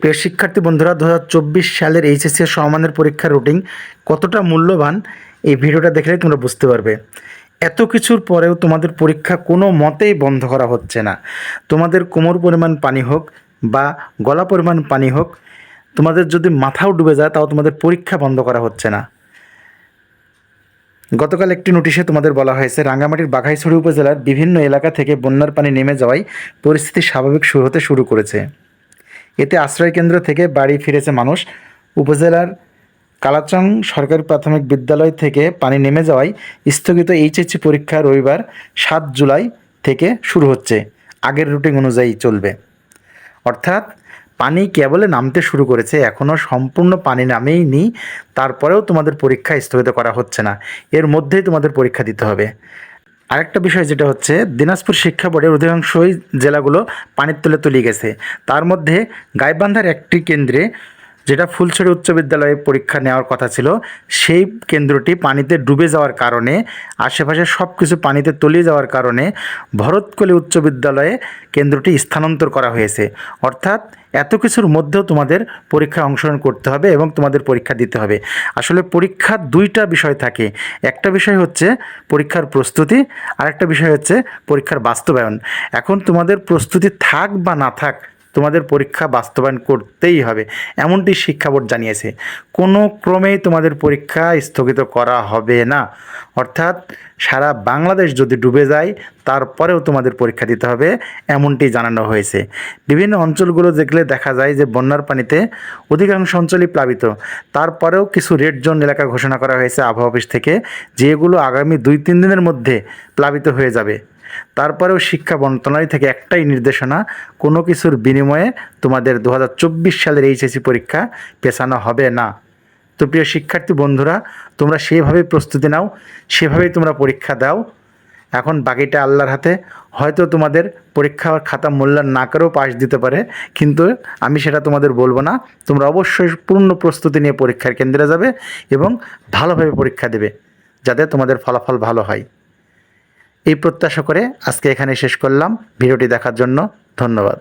প্রিয় শিক্ষার্থী বন্ধুরা, 2024 সালের এইচএসসি সমমানের পরীক্ষার রুটিন কতটা মূল্যবান এই ভিডিওটা দেখলে তোমরা বুঝতে পারবে। এত কিছুর পরেও তোমাদের পরীক্ষা কোনো মতেই বন্ধ করা হচ্ছে না। তোমাদের কোমর পরিমাণ পানি হোক বা গলা পরিমাণ পানি হোক, তোমাদের যদি মাথাও ডুবে যায় তাও তোমাদের পরীক্ষা বন্ধ করা হচ্ছে না। গতকাল একটি নোটিশে তোমাদের বলা হয়েছে, রাঙ্গামাটির বাঘাইছড়ি উপজেলার বিভিন্ন এলাকা থেকে বন্যার পানি নেমে যাওয়ায় পরিস্থিতি স্বাভাবিক হতে শুরু করেছে। এতে আশ্রয়কেন্দ্র থেকে বাড়ি ফিরেছে মানুষ। উপজেলার কালাচং সরকারি প্রাথমিক বিদ্যালয় থেকে পানি নেমে যাওয়ায় স্থগিত এইচএসসি পরীক্ষা রবিবার 7 জুলাই থেকে শুরু হচ্ছে। আগের রুটিন অনুযায়ী চলবে। অর্থাৎ পানি কেবলে নামতে শুরু করেছে, এখনও সম্পূর্ণ পানি নামেইনি, তারপরেও তোমাদের পরীক্ষা স্থগিত করা হচ্ছে না। এর মধ্যেই তোমাদের পরীক্ষা দিতে হবে। আরেকটা বিষয় যেটা হচ্ছে, দিনাজপুর শিক্ষা বোর্ডের অধিকাংশই জেলাগুলো পানির তলে তলিয়ে গেছে। তার মধ্যে গাইবান্ধার একটি কেন্দ্রে, যেটা ফুলছড়ি উচ্চ বিদ্যালয়ে পরীক্ষা নেওয়ার কথা ছিল, সেই কেন্দ্রটি পানিতে ডুবে যাওয়ার কারণে, আশেপাশে সব কিছু পানিতে তলিয়ে যাওয়ার কারণে ভরতকলি উচ্চ বিদ্যালয়ে কেন্দ্রটি স্থানান্তর করা হয়েছে। অর্থাৎ এত কিছুর মধ্যেও তোমাদের পরীক্ষায় অংশগ্রহণ করতে হবে এবং তোমাদের পরীক্ষা দিতে হবে। আসলে পরীক্ষার দুইটা বিষয় থাকে। একটা বিষয় হচ্ছে পরীক্ষার প্রস্তুতি, আর একটা বিষয় হচ্ছে পরীক্ষার বাস্তবায়ন। এখন তোমাদের প্রস্তুতি থাক বা না থাক, তোমাদের পরীক্ষা বাস্তবায়ন করতেই হবে, এমনটি শিক্ষা বোর্ড জানিয়েছে। কোনো ক্রমেই তোমাদের পরীক্ষা স্থগিত করা হবে না। অর্থাৎ সারা বাংলাদেশ যদি ডুবে যায় তারপরেও তোমাদের পরীক্ষা দিতে হবে, এমনটি জানানো হয়েছে। বিভিন্ন অঞ্চলগুলো দেখলে দেখা যায় যে বন্যার পানিতে অধিকাংশ অঞ্চলই প্লাবিত। তারপরেও কিছু রেড জোন এলাকা ঘোষণা করা হয়েছে আবহাওয়া অফিস থেকে, যেগুলো আগামী 2-3 দিনের মধ্যে প্লাবিত হয়ে যাবে। তারপরেও শিক্ষা মন্ত্রণালয় থেকে একটাই নির্দেশনা, কোনো কিছুর বিনিময়ে তোমাদের 2024 সালের এইচএসসি পরীক্ষা পেছানো হবে না। তো প্রিয় শিক্ষার্থী বন্ধুরা, তোমরা সেভাবেই প্রস্তুতি নাও, সেভাবেই তোমরা পরীক্ষা দাও। এখন বাকিটা আল্লাহর হাতে। হয়তো তোমাদের পরীক্ষার খাতা মূল্যায়ন না করেও পাশ দিতে পারে, কিন্তু আমি সেটা তোমাদের বলবো না। তোমরা অবশ্যই পূর্ণ প্রস্তুতি নিয়ে পরীক্ষার কেন্দ্রে যাবে এবং ভালোভাবে পরীক্ষা দেবে, যাতে তোমাদের ফলাফল ভালো হয়। এই প্রত্যাশা করে আজকে এখানে শেষ করলাম। ভিডিওটি দেখার জন্য ধন্যবাদ।